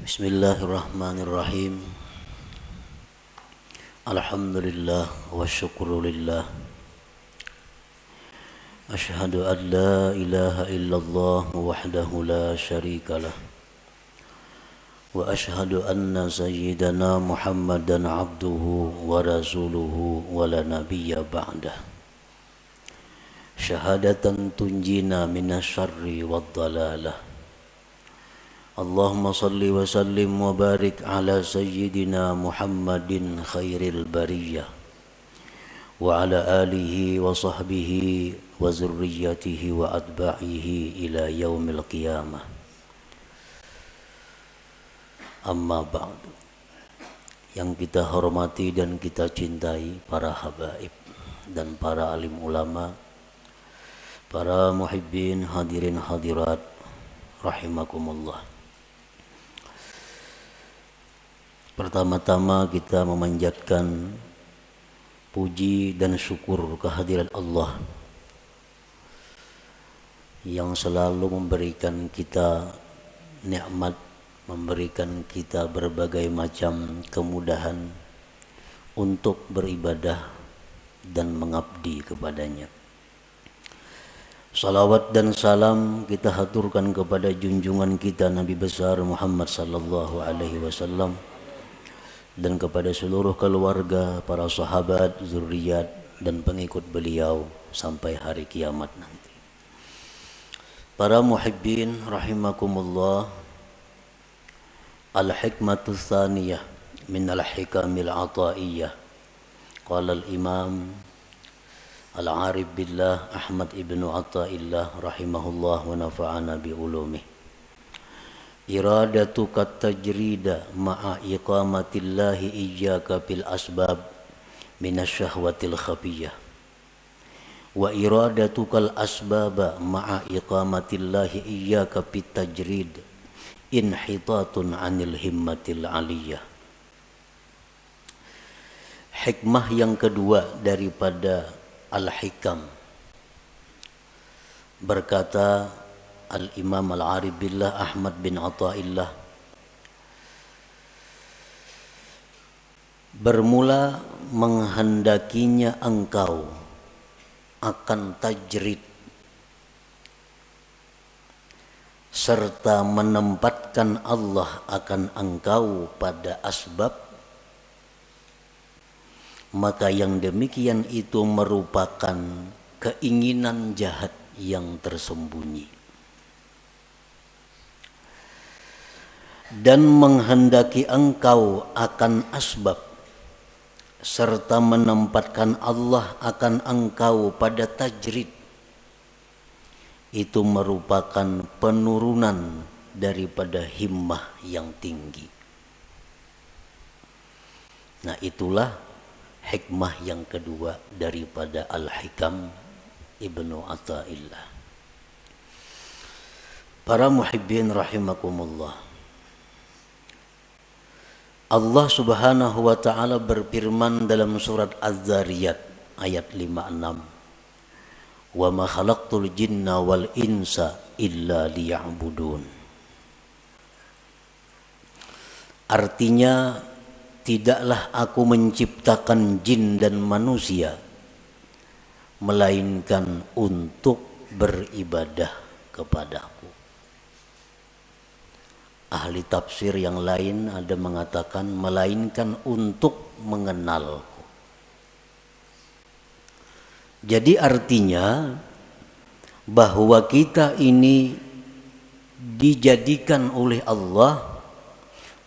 Bismillahirrahmanirrahim. Alhamdulillah wa syukrulillah. Ashhadu an la ilaha illallah wahdahu la syarikalah. Wa ashhadu anna sayyidana Muhammadan abduhu wa rasuluhu wa la nabiyya ba'dah. Syahadatan tunjina minasyarri wad dalalah. Allahumma salli wa sallim wa barik ala sayyidina Muhammadin khairil bariyah wa ala alihi wa sahbihi wa zurriyatihi wa atba'ihi ila yaumil qiyamah. Amma ba'du. Yang kita hormati dan kita cintai para habaib dan para alim ulama, para muhibbin hadirin hadirat rahimakumullah. Pertama-tama kita memanjatkan puji dan syukur kehadirat Allah yang selalu memberikan kita nikmat, memberikan kita berbagai macam kemudahan untuk beribadah dan mengabdi kepadanya. Salawat dan salam kita haturkan kepada junjungan kita Nabi besar Muhammad sallallahu alaihi wasallam dan kepada seluruh keluarga, para sahabat, zuriat dan pengikut beliau sampai hari kiamat nanti. Para muhibbin rahimakumullah, al-hikmatu tsaniyah min al-hikamil ataiyah. Qala al-imam al-arif billah Ahmad ibnu Athaillah rahimahullah wa nafa'ana bi ulumih. Iradatuka tajrida ma'a iqamatillahi iyyaka bil asbab minasyahwatil khafiyah wa iradatukal asbaba ma'a iqamatillahi iyyaka bit tajrid inhitatun anil himmatil aliyah. Hikmah yang kedua daripada al-hikam, berkata Al-Imam Al-Arif Billah Ahmad bin Athaillah, bermula menghendakinya engkau akan tajrid serta menempatkan Allah akan engkau pada asbab, maka yang demikian itu merupakan keinginan jahat yang tersembunyi. Dan menghendaki engkau akan asbab serta menempatkan Allah akan engkau pada tajrid, itu merupakan penurunan daripada himmah yang tinggi. Nah, itulah hikmah yang kedua daripada Al-Hikam Ibnu Athaillah. Para muhibbin rahimakumullah, Allah subhanahu wa ta'ala berfirman dalam surat Az-Zariyat ayat 56, wa ma khalaqtul jinna wal insa illa liya'budun. Artinya, tidaklah aku menciptakan jin dan manusia melainkan untuk beribadah kepadaku. Ahli tafsir yang lain ada mengatakan melainkan untuk mengenalku. Jadi artinya bahwa kita ini dijadikan oleh Allah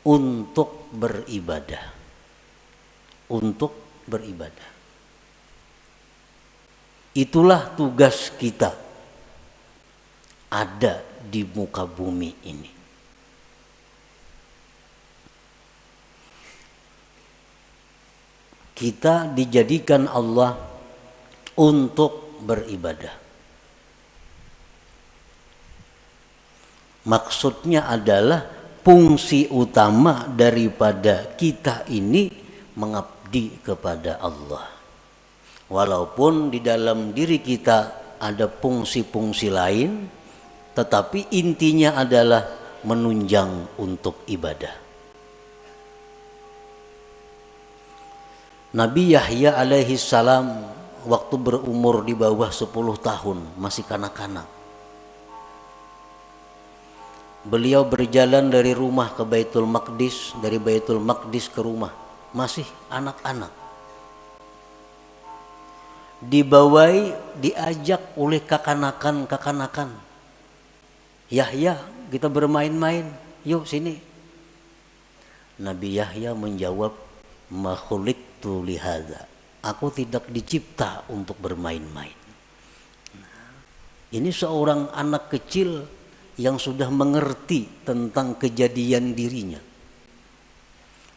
untuk beribadah. Untuk beribadah. Itulah tugas kita ada di muka bumi ini. Kita dijadikan Allah untuk beribadah. Maksudnya adalah fungsi utama daripada kita ini mengabdi kepada Allah. Walaupun di dalam diri kita ada fungsi-fungsi lain, tetapi intinya adalah menunjang untuk ibadah. Nabi Yahya alaihi salam waktu berumur di bawah 10 tahun, masih kanak-kanak. Beliau berjalan dari rumah ke Baitul Maqdis, dari Baitul Maqdis ke rumah, masih anak-anak. Dibawai, diajak oleh kekanakan. Yahya, kita bermain-main, yuk sini. Nabi Yahya menjawab, ma khuliqtu lihadza. Aku tidak dicipta untuk bermain-main. Ini seorang anak kecil yang sudah mengerti tentang kejadian dirinya.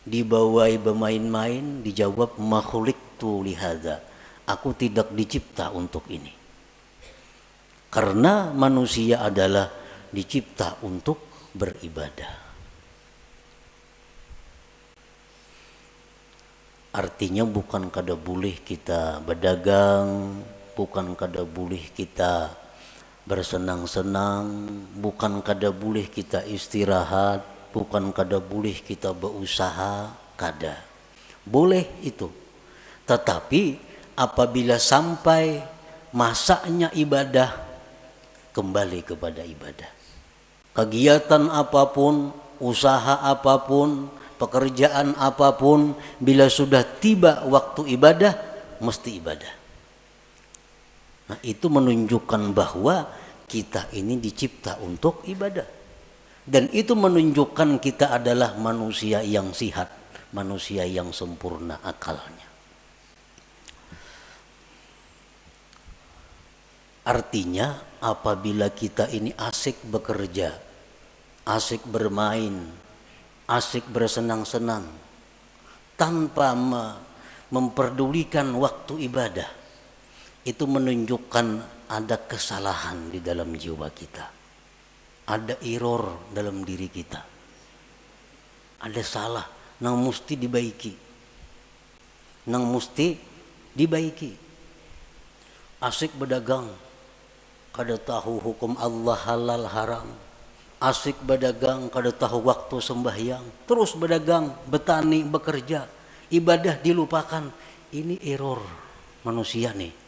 Dibawai bermain-main, dijawab ma khuliqtu lihadza. Aku tidak dicipta untuk ini. Karena manusia adalah dicipta untuk beribadah. Artinya bukan kada boleh kita berdagang, bukan kada boleh kita bersenang-senang, bukan kada boleh kita istirahat, bukan kada boleh kita berusaha, kada. Boleh itu. Tetapi apabila sampai masanya ibadah, kembali kepada ibadah. Kegiatan apapun, usaha apapun, pekerjaan apapun, bila sudah tiba waktu ibadah, mesti ibadah. Nah, itu menunjukkan bahwa kita ini dicipta untuk ibadah. Dan itu menunjukkan kita adalah manusia yang sihat, manusia yang sempurna akalnya. Artinya apabila kita ini asik bekerja, asik bermain, asik bersenang-senang, tanpa memperdulikan waktu ibadah, itu menunjukkan ada kesalahan di dalam jiwa kita. Ada error dalam diri kita. Ada salah, yang mesti dibaiki. Yang mesti dibaiki. Asik berdagang, kada tahu hukum Allah halal haram. Asik berdagang, kada tahu waktu sembahyang. Terus berdagang, bertani, bekerja. Ibadah dilupakan. Ini error manusia nih.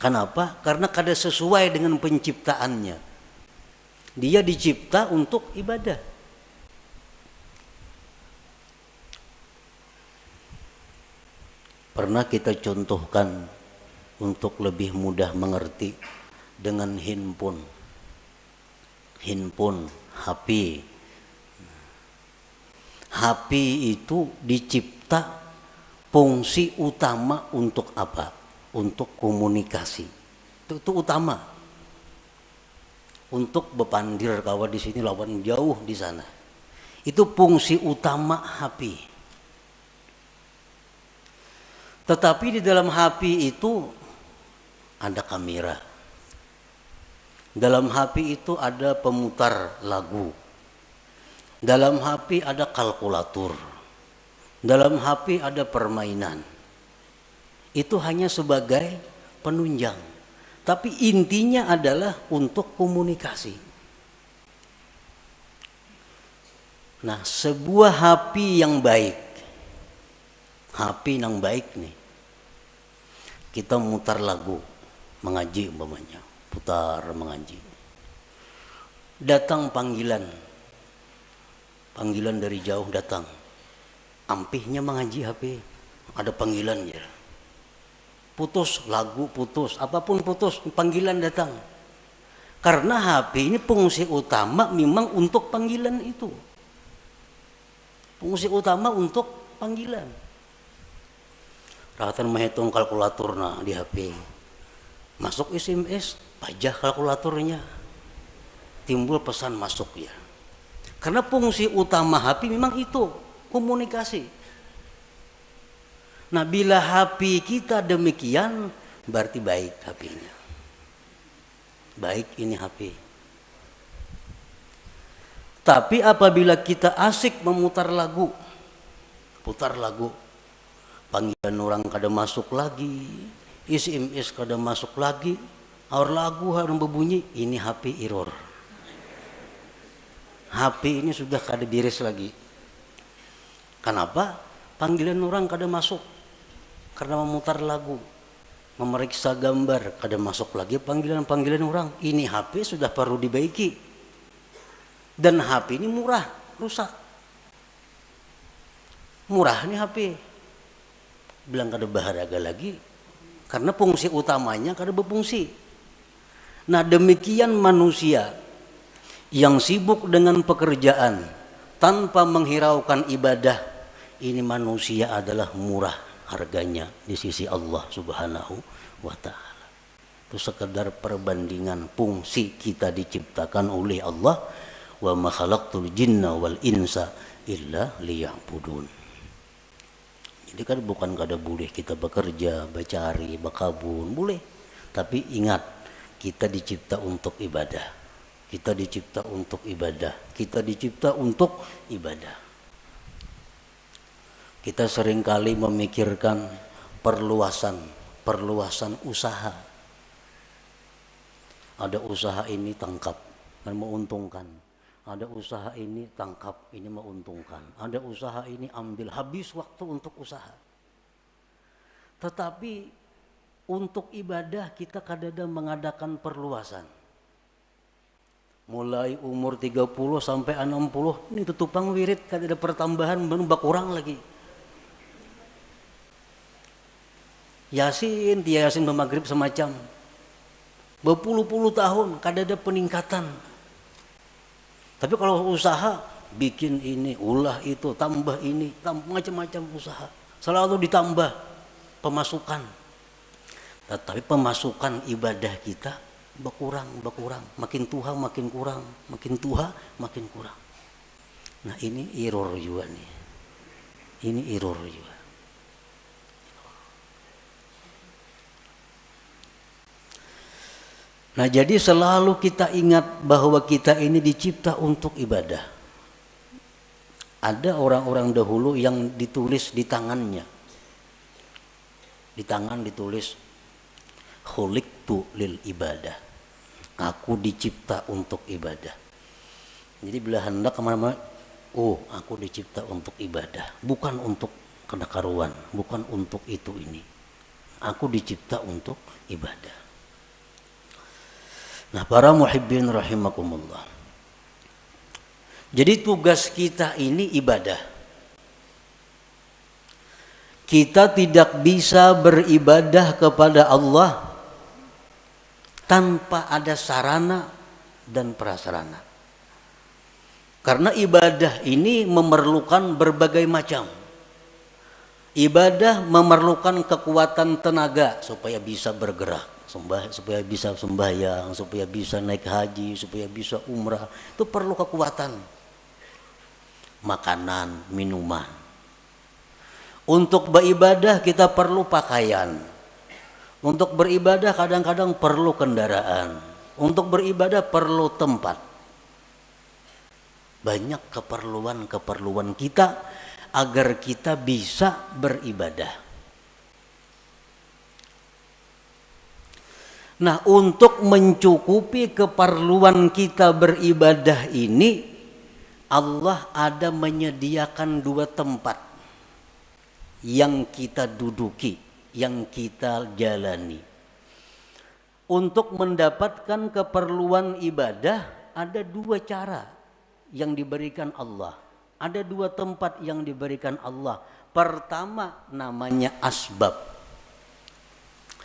Kenapa? Karena kada sesuai dengan penciptaannya. Dia dicipta untuk ibadah. Pernah kita contohkan untuk lebih mudah mengerti dengan handphone, HP. HP itu dicipta fungsi utama untuk apa? Untuk komunikasi. Itu utama. Untuk bepandir kawan di sini lawan jauh di sana. Itu fungsi utama HP. Tetapi di dalam HP itu ada kamera. Dalam HP itu ada pemutar lagu. Dalam HP ada kalkulator. Dalam HP ada permainan. Itu hanya sebagai penunjang. Tapi intinya adalah untuk komunikasi. Nah, sebuah HP yang baik. HP yang baik nih. Kita mutar lagu, mengaji umpamanya, putar mengaji. Datang panggilan dari jauh datang. Ampihnya mengaji HP, ada panggilan ya. Putus lagu, putus, apapun putus, panggilan datang. Karena HP ini fungsi utama memang untuk panggilan itu. Fungsi utama untuk panggilan. Rawatan menghitung kalkulator nah di HP. Masuk SMS, pajah kalkulatornya. Timbul pesan masuk ya. Karena fungsi utama HP memang itu, komunikasi. Nah, bila HP kita demikian, berarti baik HP-nya. Baik ini HP. Tapi apabila kita asik memutar lagu, putar lagu, panggilan orang kada masuk lagi, SMS kada masuk lagi, aur lagu harus berbunyi, ini HP error. HP ini sudah kada beres lagi. Kenapa? Panggilan orang kada masuk. Karena memutar lagu, memeriksa gambar, kada masuk lagi panggilan-panggilan orang. Ini HP sudah perlu dibaiki. Dan HP ini murah, rusak. Murah nih HP. Bilang kada berharga lagi. Karena fungsi utamanya kada berfungsi. Nah demikian manusia yang sibuk dengan pekerjaan tanpa menghiraukan ibadah, ini manusia adalah murah harganya di sisi Allah Subhanahu wa ta'ala. Itu sekedar perbandingan fungsi kita diciptakan oleh Allah, wa ma khalaqtul jinna wal insa illa liya'budun. Jadi kan bukan kada boleh kita bekerja, bercari, berkabun, boleh. Tapi ingat, kita dicipta untuk ibadah. Kita dicipta untuk ibadah. Kita dicipta untuk ibadah. Kita seringkali memikirkan perluasan usaha. Ada usaha ini tangkap dan menguntungkan. Ada usaha ini tangkap, ini menguntungkan. Ada usaha ini ambil, habis waktu untuk usaha. Tetapi untuk ibadah kita kadang-kadang mengadakan perluasan. Mulai umur 30 sampai 60, ini tutupang wirid kadang-kadang pertambahan berkurang lagi. Yasin, dia Yasin bermaghrib semacam berpuluh-puluh tahun kada ada peningkatan. Tapi kalau usaha bikin ini, ulah itu, tambah ini, macam-macam usaha, selalu ditambah pemasukan. Tetapi pemasukan ibadah kita berkurang, makin tua makin kurang, makin tua makin kurang. Nah ini error juga nih, ini error juga. Nah jadi selalu kita ingat bahwa kita ini dicipta untuk ibadah. Ada orang-orang dahulu yang ditulis di tangannya. Di tangan ditulis khuliqtu lil ibadah. Aku dicipta untuk ibadah. Jadi bila hendak kemana-mana, oh aku dicipta untuk ibadah. Bukan untuk kedakaruan, bukan untuk itu ini. Aku dicipta untuk ibadah. Nah para muhibbin rahimakumullah. Jadi tugas kita ini ibadah. Kita tidak bisa beribadah kepada Allah tanpa ada sarana dan prasarana. Karena ibadah ini memerlukan berbagai macam. Ibadah memerlukan kekuatan tenaga supaya bisa bergerak. Supaya bisa sembahyang, supaya bisa naik haji, supaya bisa umrah, itu perlu kekuatan. Makanan, minuman. Untuk beribadah kita perlu pakaian. Untuk beribadah kadang-kadang perlu kendaraan. Untuk beribadah perlu tempat. Banyak keperluan kita agar kita bisa beribadah. Nah, untuk mencukupi keperluan kita beribadah ini, Allah ada menyediakan dua tempat yang kita duduki, yang kita jalani. Untuk mendapatkan keperluan ibadah, ada dua cara yang diberikan Allah. Ada dua tempat yang diberikan Allah. Pertama namanya asbab.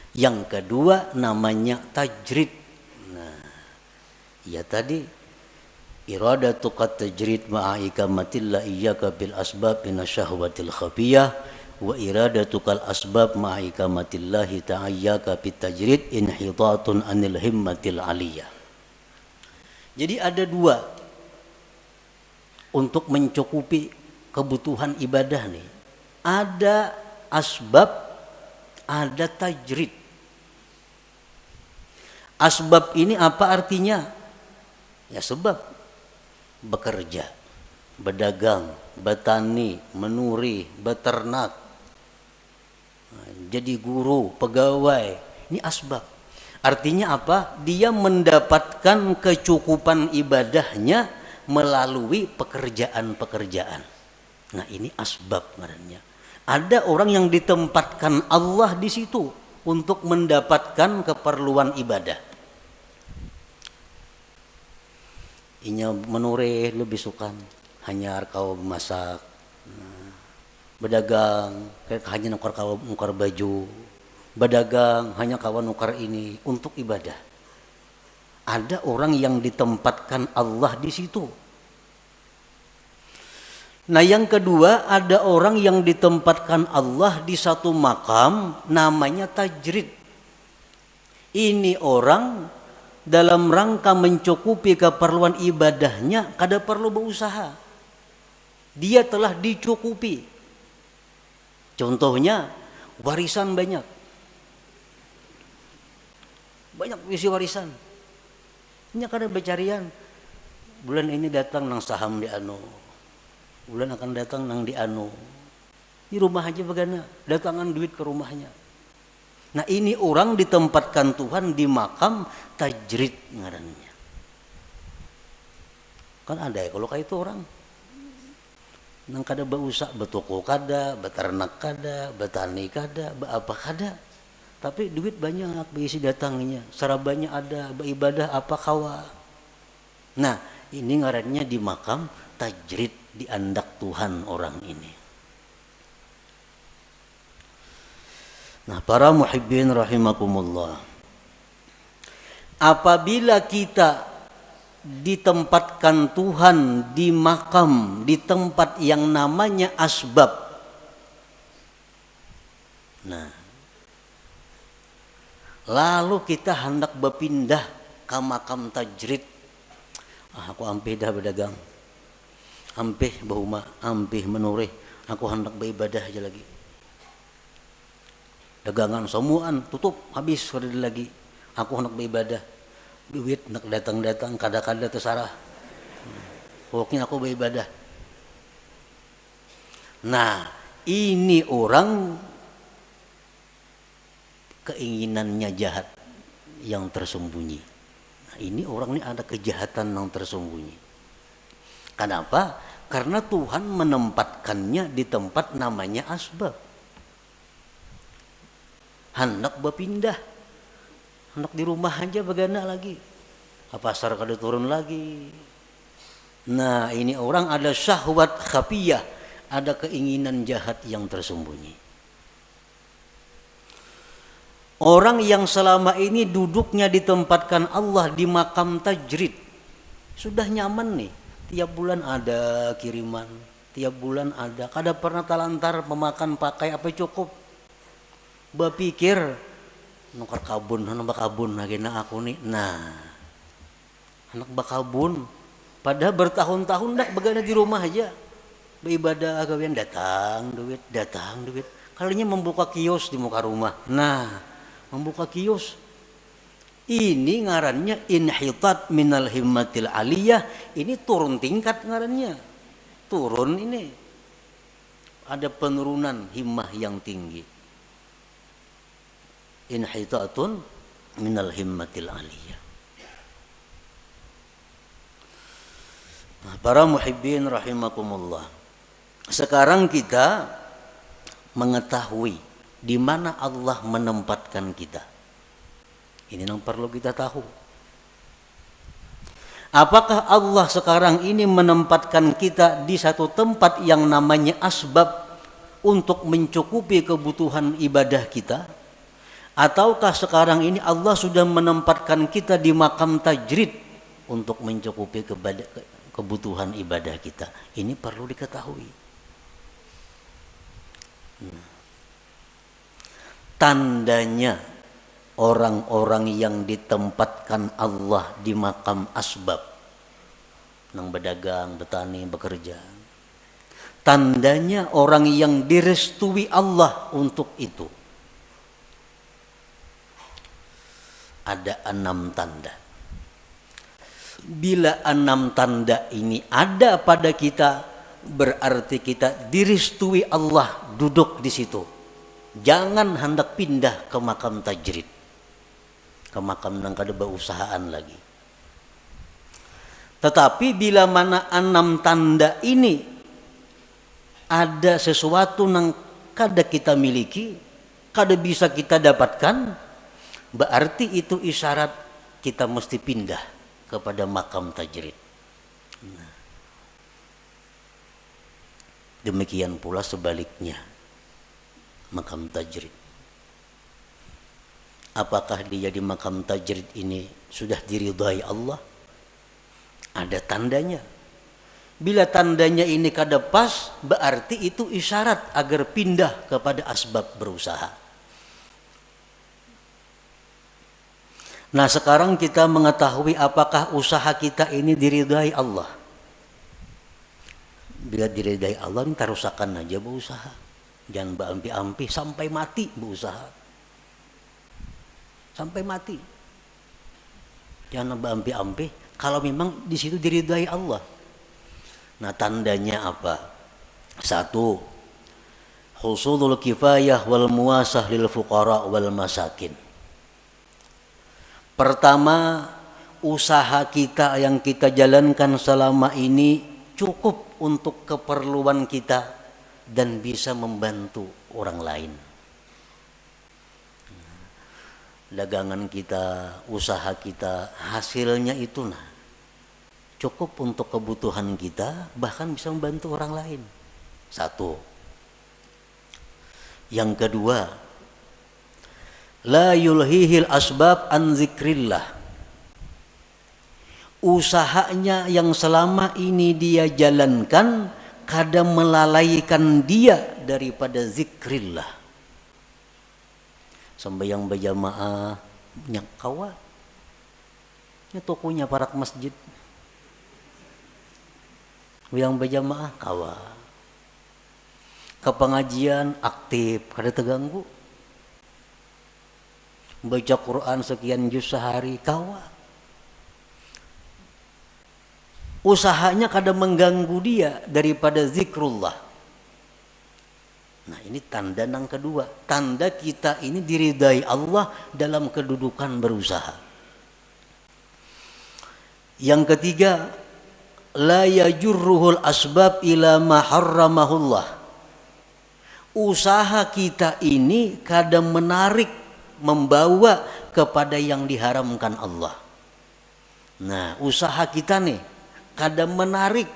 Yang kedua namanya tajrid. Nah, ya tadi iradatu qad tajrid ma'a ikamatillah iyyaka bil asbab inna syahwatil khafiyah wa iradatu kal asbab ma'a ikamatillahi ta'ayyaka bit tajrid inhitatun anil himmatil aliyah. Jadi ada dua untuk mencukupi kebutuhan ibadah nih. Ada asbab, ada tajrid. Asbab ini apa artinya? Ya sebab bekerja, berdagang, bertani, menuri, beternak, jadi guru, pegawai. Ini asbab. Artinya apa? Dia mendapatkan kecukupan ibadahnya melalui pekerjaan-pekerjaan. Nah, ini asbab ngarannya. Ada orang yang ditempatkan Allah di situ untuk mendapatkan keperluan ibadah. Inya menureh lebih sukan, hanya kau masak, berdagang, kayak hanya nukar baju, berdagang hanya kawan nukar ini untuk ibadah. Ada orang yang ditempatkan Allah di situ. Nah, yang kedua, ada orang yang ditempatkan Allah di satu makam namanya tajrid. Ini orang dalam rangka mencukupi keperluan ibadahnya kada perlu berusaha. Dia telah dicukupi. Contohnya warisan banyak. Banyak isi warisan. Ini kada becarian. Bulan ini datang nang saham di anu. Bulan akan datang nang di anu. Di rumah aja bagaimana? Datangan duit ke rumahnya. Nah, ini orang ditempatkan Tuhan di makam tajrid ngarannya. Kan ada ya kalau kayak itu orang. Nang kada bausak betoko kada, beternak kada, betani kada, apa kada. Tapi duit banyak berisi datangnya. Sarabanya ada, beribadah apa kawa. Nah, ini ngarannya di makam tajrid, diandak Tuhan orang ini. Nah, para muhibbin rahimakumullah, apabila kita ditempatkan Tuhan di makam, di tempat yang namanya asbab, nah, lalu kita hendak berpindah ke makam tajrid. Aku ampih dah berdagang, ampih bahuma, ampih menureh, aku hendak beribadah aja lagi. Dagangan semuaan tutup habis kada lagi. Aku hendak beribadah. Duit nak datang-datang kada-kada terserah. Pokoknya aku beribadah. Nah, ini orang keinginannya jahat yang tersembunyi. Nah, ini orang ini ada kejahatan yang tersembunyi. Kenapa? Karena Tuhan menempatkannya di tempat namanya asbab. Hendak berpindah, hendak di rumah aja bagaimana lagi, ke pasar kada turun lagi. Nah, ini orang ada syahwat khafiyah, ada keinginan jahat yang tersembunyi. Orang yang selama ini duduknya ditempatkan Allah di makam tajrid, sudah nyaman nih, tiap bulan ada kiriman, tiap bulan ada, kada pernah talantar memakan pakai apa cukup. Berpikir nukar kabun, anak bakabun lagi na aku nih. Nah, anak bakabun, padahal bertahun-tahun dak begana di rumah aja, beribadah gawian datang duit. Kalinya membuka kios di muka rumah. Nah, membuka kios, ini ngarannya inhitat minal himmatil aliyah. Ini turun tingkat ngarannya, turun ini, ada penurunan himmah yang tinggi. Inhitatun minal himmatil aliyah. Nah, para muhibbin rahimakumullah, sekarang kita mengetahui di mana Allah menempatkan kita. Ini yang perlu kita tahu. Apakah Allah sekarang ini menempatkan kita di satu tempat yang namanya asbab untuk mencukupi kebutuhan ibadah kita? Ataukah sekarang ini Allah sudah menempatkan kita di makam tajrid untuk mencukupi kebutuhan ibadah kita? Ini perlu diketahui. Tandanya orang-orang yang ditempatkan Allah di makam asbab, nang berdagang, bertani, bekerja, tandanya orang yang direstui Allah untuk itu. Ada 6 tanda. Bila 6 tanda ini ada pada kita, berarti kita direstui Allah duduk di situ. Jangan hendak pindah ke makam tajrid, ke makam yang kada berusahaan lagi. Tetapi bila mana 6 tanda ini ada sesuatu yang kada kita miliki, kada bisa kita dapatkan, berarti itu isyarat kita mesti pindah kepada makam tajrid. Demikian pula sebaliknya, makam tajrid. Apakah dia di makam tajrid ini sudah diridhai Allah? Ada tandanya. Bila tandanya ini kada pas, berarti itu isyarat agar pindah kepada asbab berusaha. Nah, sekarang kita mengetahui apakah usaha kita ini diridhai Allah. Bila diridhai Allah, ini tarusakan aja berusaha. Jangan berampi-ampi sampai mati berusaha. Sampai mati. Jangan berampi-ampi kalau memang di situ diridhai Allah. Nah, tandanya apa? 1. Husulul kifayah wal muasah lil fuqara wal masakin. Pertama, usaha kita yang kita jalankan selama ini cukup untuk keperluan kita dan bisa membantu orang lain. Dagangan kita, usaha kita, hasilnya itu cukup untuk kebutuhan kita, bahkan bisa membantu orang lain. 1. Yang kedua, la yulhihil asbab an zikrillah. Usahanya yang selama ini dia jalankan kadang melalaikan dia daripada zikrillah. Sembahyang berjamaah nyakawa, nya tokonya parak masjid. Yang berjamaah kawa. Ke pengajian aktif, kada terganggu. Baca Quran sekian juz sehari kawa. Usahanya kada mengganggu dia daripada zikrullah. Nah, ini tanda yang kedua. Tanda kita ini diridai Allah dalam kedudukan berusaha. Yang ketiga, la yajurruhul asbab ila ma harramahullah. Usaha kita ini kadang menarik, membawa kepada yang diharamkan Allah. Nah, usaha kita nih kadang menarik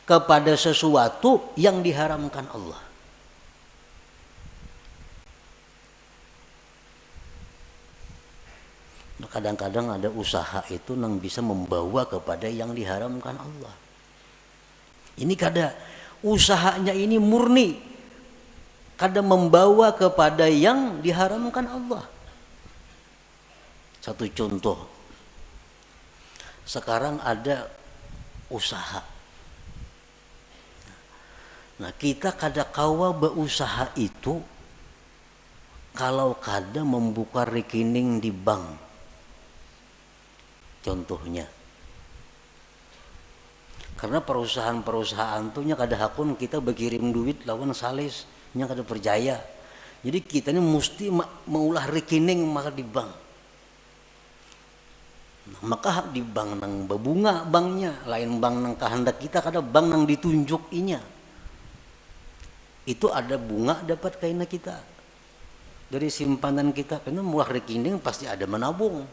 kepada sesuatu yang diharamkan Allah. Nah, kadang-kadang ada usaha itu yang bisa membawa kepada yang diharamkan Allah. Ini kada usahanya ini murni, kada membawa kepada yang diharamkan Allah. Satu contoh, sekarang ada usaha. Nah, kita kada kawa berusaha itu kalau kada membuka rekening di bank. Contohnya, karena perusahaan-perusahaan tuh nya kada hakun kita berkirim duit lawan sales nya kada percaya. Jadi kita ini mesti maulah rekening maka di bank. Nah, maka di bank nang berbunga banknya, lain bank nang kehendak kita, kada bank nang ditunjuk inya. Itu ada bunga dapat kaina kita dari simpanan kita. Karena mulah rekening pasti ada menabung.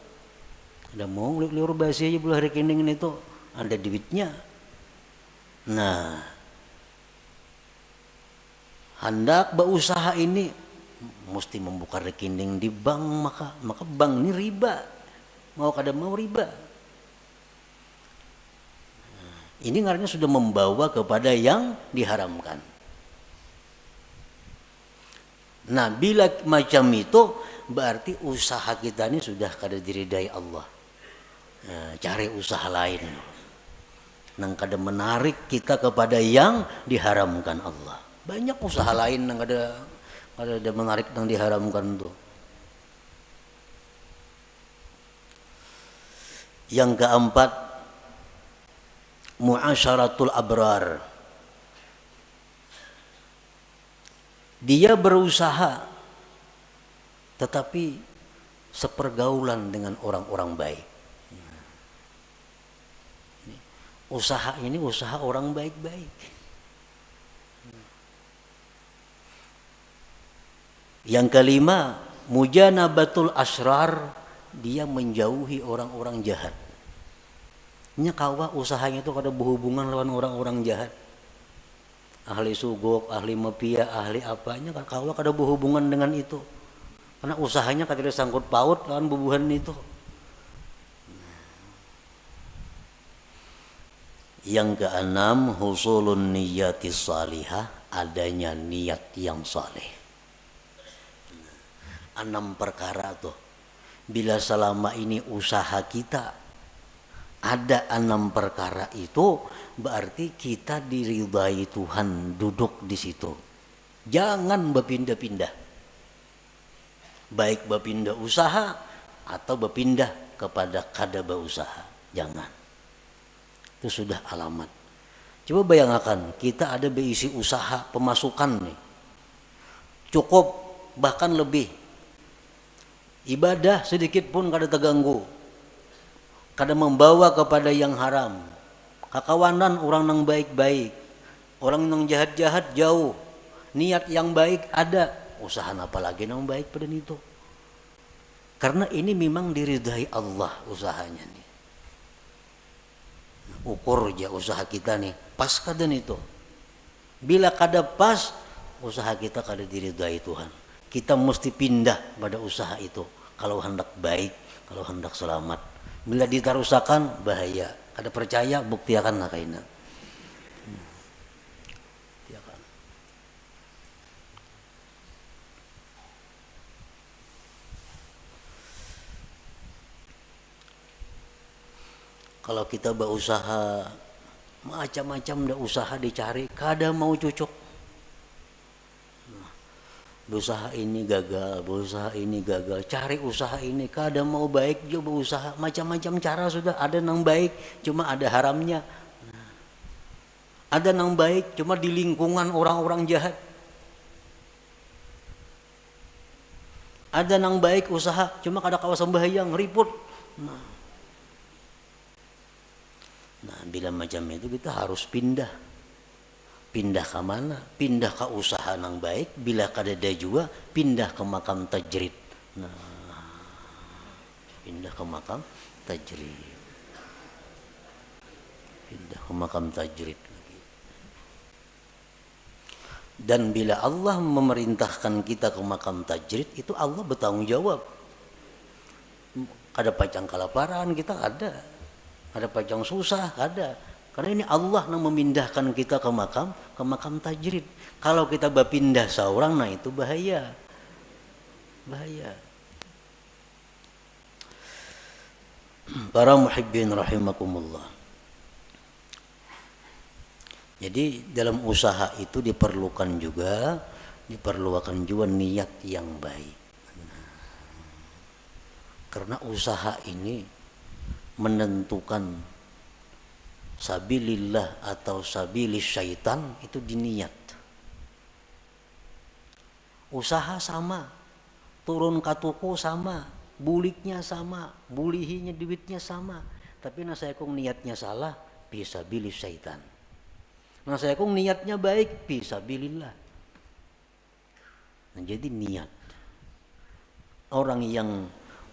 Ada mau liur basi aja mulah rekening itu ada duitnya. Nah, hendak berusaha ini mesti membuka rekening di bank, maka bank ini riba. Mau kada mau riba. Nah, ini ngarannya sudah membawa kepada yang diharamkan. Nah, bila macam itu berarti usaha kita ini sudah kada diridai Allah. Nah, cari usaha lain nang kada menarik kita kepada yang diharamkan Allah. Banyak usaha lain nang kada menarik nang diharamkan itu. Yang keempat, muasyaratul abrar. Dia berusaha tetapi sepergaulan dengan orang-orang baik. Usaha ini usaha orang baik-baik. Yang kelima, mujanabatul asrar, dia menjauhi orang-orang jahat. Nya kawa usahanya itu kada berhubungan lawan orang-orang jahat. Ahli sugok, ahli mafia, ahli apanya kan kawa kada berhubungan dengan itu. Karena usahanya kada sangkut paut lawan bubuhan itu. Yang keenam, husulun niyati salihah, adanya niat yang saleh. 6 perkara tuh. Bila selama ini usaha kita ada 6 perkara itu, berarti kita diridai Tuhan duduk di situ. Jangan berpindah-pindah. Baik berpindah usaha atau berpindah kepada kada berusaha. Jangan. Itu sudah alamat. Coba bayangkan, kita ada berisi usaha pemasukan nih. Cukup bahkan lebih. Ibadah sedikit pun kada terganggu. Kada membawa kepada yang haram. Kakawanan orang yang baik-baik. Orang yang jahat-jahat jauh. Niat yang baik ada. Usaha apa lagi yang baik pada itu. Karena ini memang diridai Allah usahanya nih. Ukur aja usaha kita nih, pas kada itu. Bila kada pas, usaha kita kada diridai Tuhan. Kita mesti pindah pada usaha itu. Kalau hendak baik, kalau hendak selamat. Bila ditarusakan, bahaya. Kada percaya, buktiakan lah kaina. Kalau kita berusaha macam-macam dah usaha dicari, kada mau cocok. Berusaha ini gagal, berusaha ini gagal, cari usaha ini kada mau baik juga berusaha, macam-macam cara sudah ada nang baik, cuma ada haramnya. Ada nang baik, cuma di lingkungan orang-orang jahat. Ada nang baik usaha, cuma kada kawasan bahayang, ribut. Nah, bila macam itu kita harus pindah. Pindah ke mana? Pindah ke usaha yang baik. Bila kadada juga, pindah ke makam tajrid. Nah, pindah ke makam tajrid. Pindah ke makam tajrid. Dan bila Allah memerintahkan kita ke makam tajrid, itu Allah bertanggung jawab. Kada pacang kelaparan kita ada. Ada pajang susah, ada. Karena ini Allah yang memindahkan kita ke makam tajrid. Kalau kita berpindah seorang, nah itu bahaya. Bahaya. Para muhibbin rahimakumullah. Jadi dalam usaha itu diperlukan juga niat yang baik. Karena usaha ini menentukan sabilillah atau sabilis syaitan itu diniat. Usaha sama, turun katuku sama, buliknya sama, bulihinya duitnya sama, tapi saya kong niatnya salah, fisabilis syaitan. Saya kong niatnya baik, fisabilillah. Nah, jadi niat. Orang yang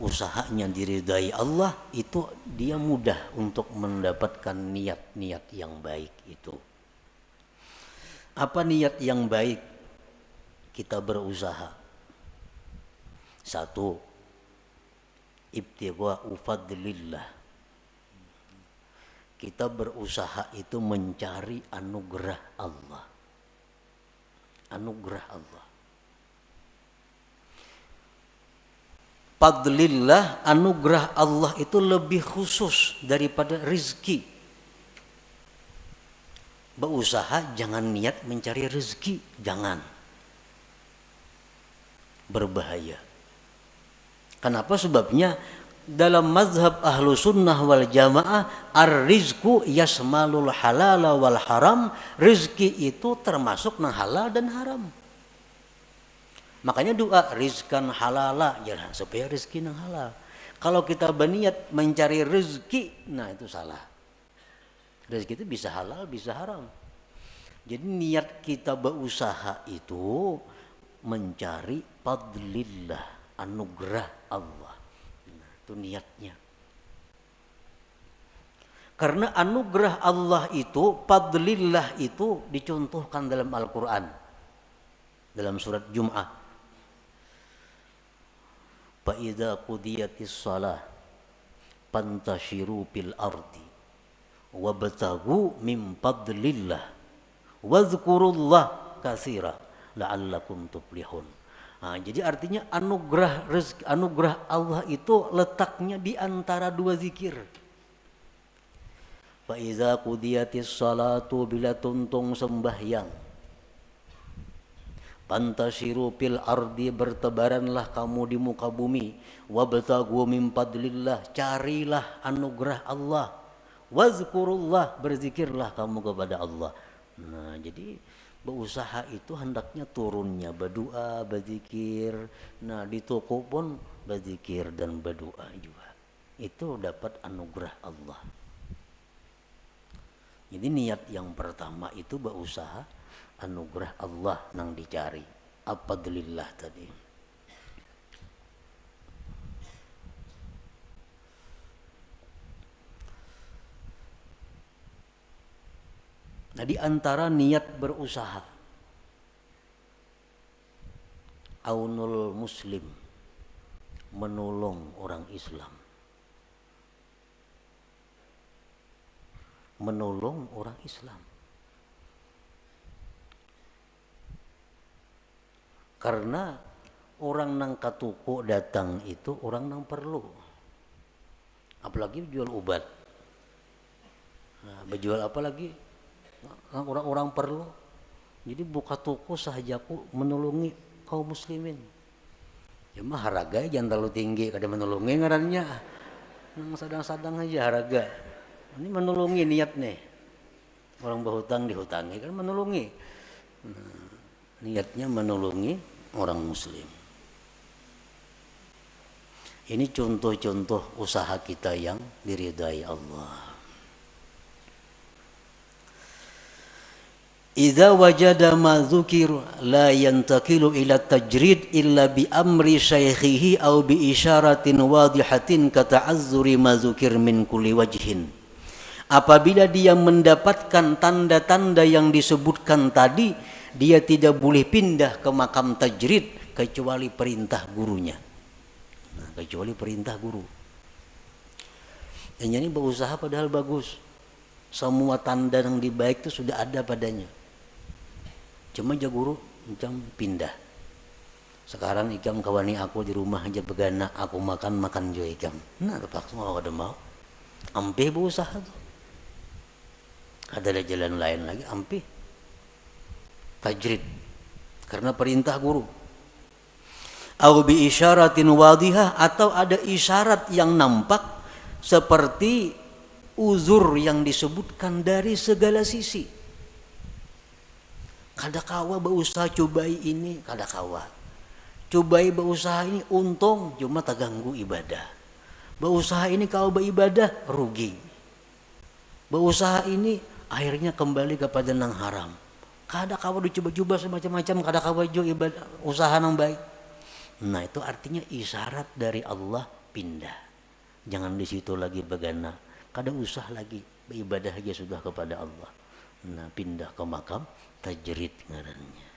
usahanya diridai Allah itu dia mudah untuk mendapatkan niat-niat yang baik itu. Apa niat yang baik? Kita berusaha. 1. Ibtigha'u fadlillah. Kita berusaha itu mencari anugerah Allah. Anugerah Allah. Fadlillah, anugerah Allah itu lebih khusus daripada rezeki. Berusaha jangan niat mencari rezeki, jangan. Berbahaya. Kenapa? Sebabnya dalam mazhab ahlu sunnah wal jamaah, ar-rizku yasmalul halala wal haram. Rezeki itu termasuk nang halal dan haram. Makanya doa rizkan halala, ya supaya rezeki yang halal. Kalau kita berniat mencari rezeki, nah itu salah. Rezeki itu bisa halal, bisa haram. Jadi niat kita berusaha itu mencari fadlillah, anugerah Allah. Nah, itu niatnya. Karena anugerah Allah itu, fadlillah itu dicontohkan dalam Al-Quran. Dalam surat Jum'ah. Fa'idha qudiyatis salah fantashiru fil ardi wabtaghu min fadlillah wazkurullah katsira la'allakum tuflihun. Nah, jadi artinya anugerah Allah itu letaknya di antara dua zikir. Fa iza qudiyatis salatu, bila tuntung sembahyang, fantashiru fil ardi, bertebaranlah kamu di muka bumi, wabtaghu min fadlillah, carilah anugerah Allah, wazkurullah, berzikirlah kamu kepada Allah. Nah, jadi berusaha itu hendaknya turunnya berdoa, berzikir. Nah, di toko pun berzikir dan berdoa juga. Itu dapat anugerah Allah. Jadi niat yang pertama itu berusaha anugerah Allah nang dicari. Fadlillah tadi. Nah, di antara niat berusaha, aunul muslim, menolong orang Islam. Menolong orang Islam. Karena orang nang katuko datang itu orang nang perlu. Apalagi jual obat. Nah, berjual apa lagi? Orang-orang perlu. Jadi buka toko sahajaku menolongi kaum muslimin. Ya mah harga jangan terlalu tinggi, kada menolongi ngarannya. Nang sadang-sadang aja harga. Ini menolongi niat nih. Orang berhutang dihutangi kan menolongi. Nah, niatnya menolongi orang muslim. Ini contoh-contoh usaha kita yang diridai Allah. Idza wajada ma dzukir la yantakilu ila tajrid illa bi amri syaikhihi aw bi isyaratin wadihatin ka ta'azzuri ma dzukir min kulli wajhin. Apabila dia mendapatkan tanda-tanda yang disebutkan tadi, dia tidak boleh pindah ke makam tajrid kecuali perintah gurunya. Nah, kecuali perintah guru. Yang ini berusaha padahal bagus. Semua tanda yang baik itu sudah ada padanya. Cuma aja guru macam pindah. Sekarang ikam kawani aku di rumah aja begana, aku makan juga ikam. Nah, terpaksa mau ada mau. Ampe berusaha tuh. Ada jalan lain lagi, ampe. Tajrid. Karena perintah guru. Au bi isyaratin wadihah, atau ada isyarat yang nampak seperti uzur yang disebutkan dari segala sisi. Kada kawa berusaha cobai ini, kada kawa. Cobai berusaha ini untung, cuma tak ganggu ibadah. Berusaha ini kau beribadah rugi. Berusaha ini akhirnya kembali kepada nang haram. Kada kawa dicoba-coba semacam-macam, kada kawa jo ibadah usaha nang baik. Nah, itu artinya isyarat dari Allah pindah. Jangan di situ lagi begana. Kada usah lagi beribadah aja sudah kepada Allah. Nah, pindah ke makam tajrid ngarannya.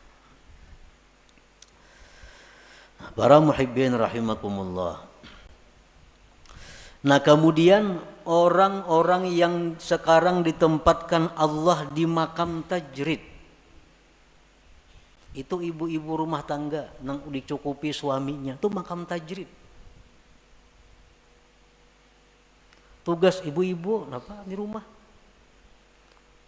Nah, para muhibbin rahimakumullah. Nah, kemudian orang-orang yang sekarang ditempatkan Allah di makam tajrid, itu ibu-ibu rumah tangga nang dicukupi suaminya, itu makam tajrid. Tugas ibu-ibu apa di rumah?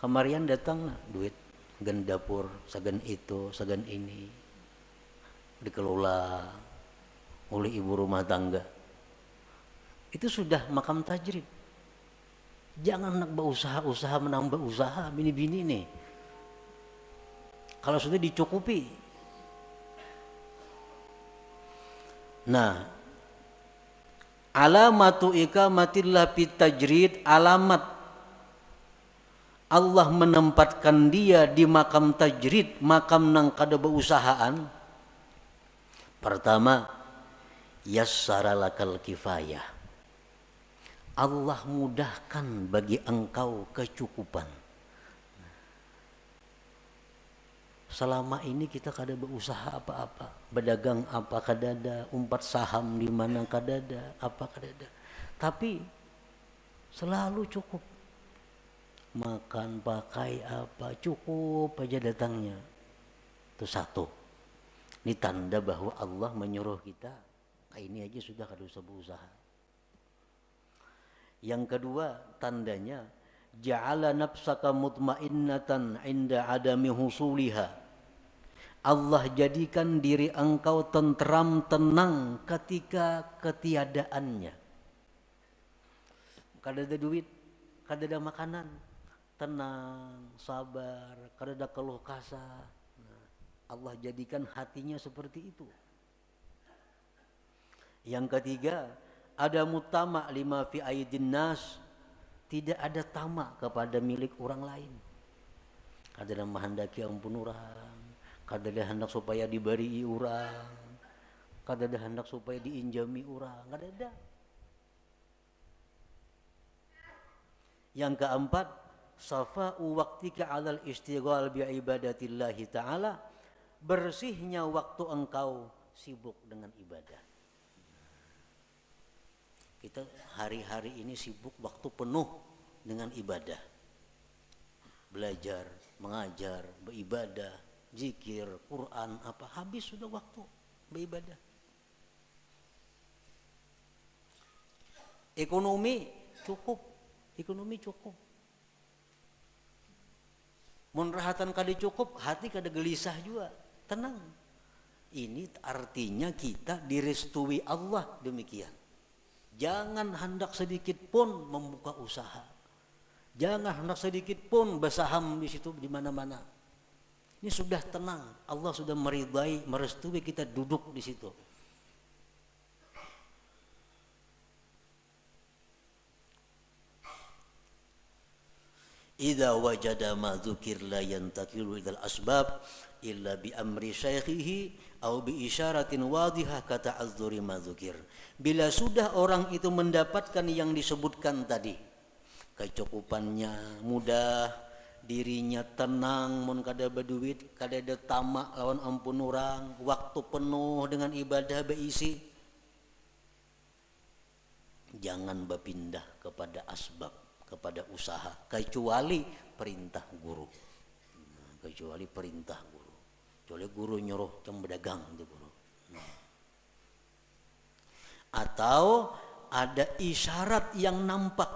Kamarian datang nah, duit sagan dapur, sagan itu, sagan ini dikelola oleh ibu rumah tangga. Itu sudah makam tajrid. Jangan nak berusaha menambah usaha bini-bini nih. Kalau sudah dicukupi. Nah, alamatu ikamatillah fit tajrid, alamat Allah menempatkan dia di makam tajrid, makam nang kada beusahaan. Pertama, yassara lakal kifayah. Allah mudahkan bagi engkau kecukupan. Selama ini kita kada berusaha apa-apa, berdagang apa kadada, umpat saham di mana kadada, apa kadada. Tapi selalu cukup. Makan, pakai apa, cukup aja datangnya. Itu satu. Ini tanda bahwa Allah menyuruh kita, ini aja sudah kada usah berusaha. Yang kedua, tandanya ja'ala nafsaka mutmainnatan 'inda adami husuliha. Allah jadikan diri engkau tentram, tenang ketika ketiadaannya. Kada ada duit, kada ada makanan, tenang, sabar, kada ada keluh kesah. Allah jadikan hatinya seperti itu. Yang ketiga, ada mutama lima fi aidin nas, tidak ada tamak kepada milik orang lain. Kada ada menghendaki ampun orang, kada ada hendak supaya diberi orang, kada ada hendak supaya diinjami orang, kada ada. Yang keempat, safa'u waqtika 'alal istighal bi ibadatillahi ta'ala, bersihnya waktu engkau sibuk dengan ibadah. Kita hari-hari ini sibuk waktu penuh dengan ibadah. Belajar, mengajar, beribadah, zikir, Quran, apa habis sudah waktu beribadah. Ekonomi cukup. Mun rahatan kada cukup, hati kada gelisah juga, tenang. Ini artinya kita direstui Allah demikian. Jangan hendak sedikit pun membuka usaha. Jangan hendak sedikit pun bersaham di situ di mana-mana. Ini sudah tenang. Allah sudah meridai, merestui kita duduk di situ. Idza wajada ma dzukir la yantakilu idal asbab illa bi amri syaikhihi au bi isyaratin wadihah kata'azzuri ma dzukir. Bila sudah orang itu mendapatkan yang disebutkan tadi, kecukupannya mudah, dirinya tenang, mun kada berduit, kada ada tamak lawan ampun orang, waktu penuh dengan ibadah beisi, jangan berpindah kepada asbab, kepada usaha, kecuali perintah guru. Kecuali perintah guru. Kecuali guru nyuruh yang berdagang itu guru. Atau ada isyarat yang nampak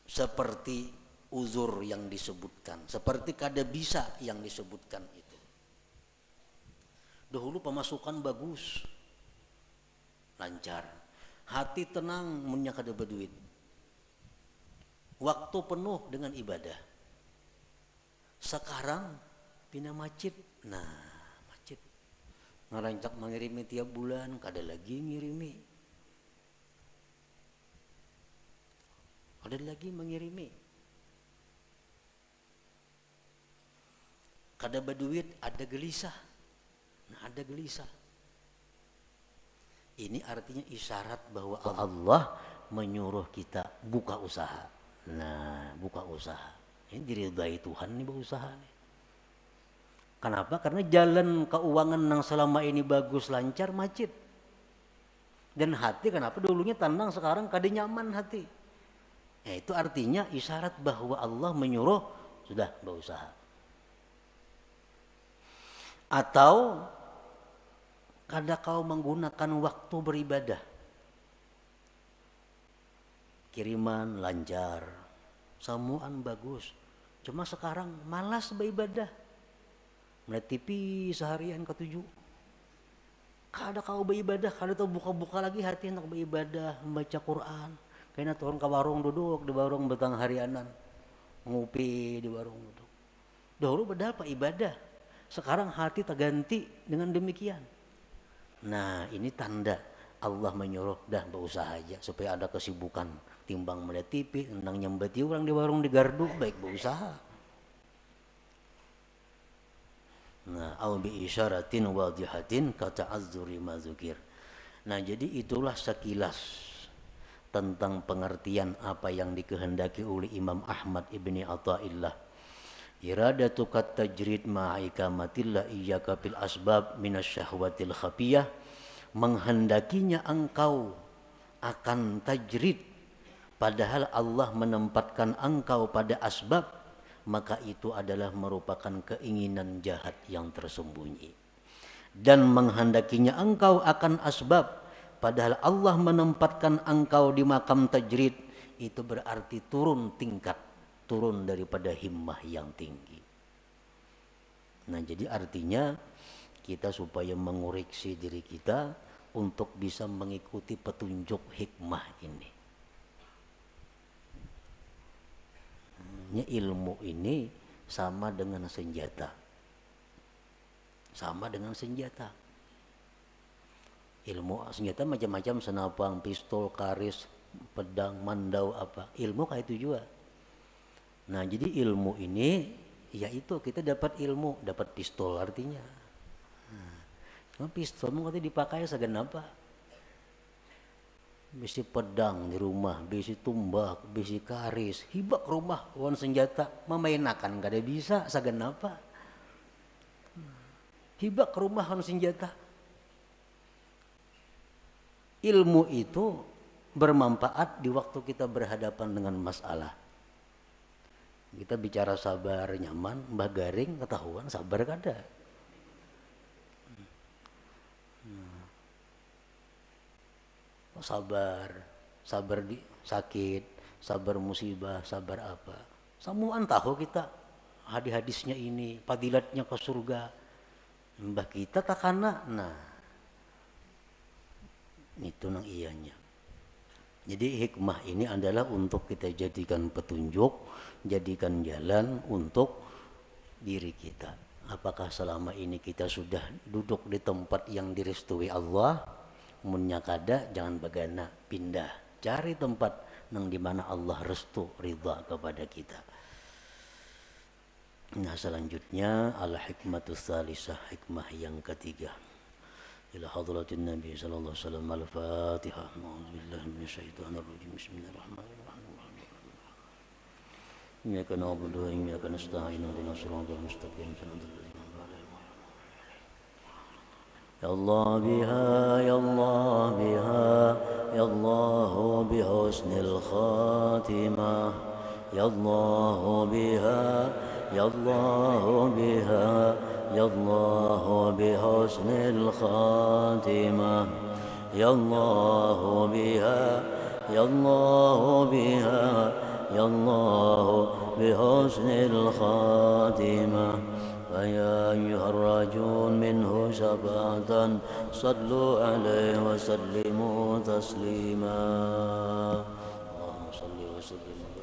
seperti uzur yang disebutkan, seperti kada bisa yang disebutkan itu. Dahulu pemasukan bagus, lancar, hati tenang, munnya kada berduit, waktu penuh dengan ibadah. Sekarang pindah masjid, masjid ngerancak mengirimi tiap bulan, kada lagi ngirimi, kada lagi mengirimi, kada berduit, ada gelisah, ada gelisah. Ini artinya isyarat bahwa Allah menyuruh kita buka usaha. Buka usaha. Ini diridai Tuhan nih berusaha nih. Kenapa? Karena jalan keuangan yang selama ini bagus, lancar, macet. Dan hati kenapa dulunya tenang, sekarang kada nyaman hati. Itu artinya isyarat bahwa Allah menyuruh sudah berusaha. Atau kada kau menggunakan waktu beribadah, kiriman lancar, samuan bagus, cuma sekarang malas beribadah, melihat TV seharian ke-7, kada kau beribadah, kada tahu buka-buka lagi hati hendak beribadah, membaca Quran. Kayaknya turun ke warung, duduk di warung betang harianan, ngopi di warung duduk. Dahulu padahal pak ibadah, sekarang hati terganti dengan demikian. Ini tanda Allah menyuruh dah berusaha aja supaya ada kesibukan timbang melihat TV, nang nyembeti orang di warung di gardu, baik berusaha. Nah, au bi isyaratin wadihatin kata'azzuri ma dzukir. Nah, jadi itulah sekilas tentang pengertian apa yang dikehendaki oleh Imam Ahmad ibni Athaillah. Iradatu kat tajrid ma'ikamatillah iyyaka bil asbab minasyahwatil khafiyah. Menghendakinya engkau akan tajrid padahal Allah menempatkan engkau pada asbab, maka itu adalah merupakan keinginan jahat yang tersembunyi. Dan menghendakinya engkau akan asbab padahal Allah menempatkan engkau di makam tajrid, itu berarti turun tingkat, turun daripada himmah yang tinggi. Nah, jadi artinya kita supaya mengoreksi diri kita untuk bisa mengikuti petunjuk hikmah ini. Ilmu ini sama dengan senjata. Sama dengan senjata. Ilmu senjata macam-macam, senapang, pistol, karis, pedang, mandau apa. Ilmu kayak itu juga. Nah, jadi ilmu ini yaitu kita dapat ilmu, dapat pistol artinya. Nah, pistol mungkin dipakai segenapa. Bisi pedang di rumah, bisi tumbak, bisi karis, hibak rumah, wan senjata, memainakan kada bisa segenapa. Hibak rumah wan senjata. Ilmu itu bermanfaat di waktu kita berhadapan dengan masalah. Kita bicara sabar nyaman, mbah garing ketahuan sabar kada. Sabar di sakit, sabar musibah, sabar apa. Samuan tahu kita hadis-hadisnya ini, fadilatnya ke surga. Mbah kita takana, nah itu nang ianya. Jadi hikmah ini adalah untuk kita jadikan petunjuk, jadikan jalan untuk diri kita. Apakah selama ini kita sudah duduk di tempat yang direstui Allah? Munnya kada, jangan bagana, pindah, cari tempat nang dimana Allah restu ridha kepada kita. Nah, selanjutnya al-hikmatus salisah, hikmah yang ketiga. Ila hadratin Nabi sallallahu alaihi wasallam, al-Fatihah. A'udzubillahi minasyaitonir rajim. Bismillahirrahmanirrahim. Iyyaka na'budu wa iyyaka nasta'in. Ihdinas siratal mustaqim. Ya Allah biha, ya Allah biha, ya Allah bihusnil khatimah. Ya Allah biha, ya Allah biha, ya Allah bihusnil khatimah. Ya Allah biha, ya Allah biha, ya Allah bihusnil khatimah. فيا أيها الراجون منه شفاعة صلوا عليه وسلموا تسليما اللهم صل وسلم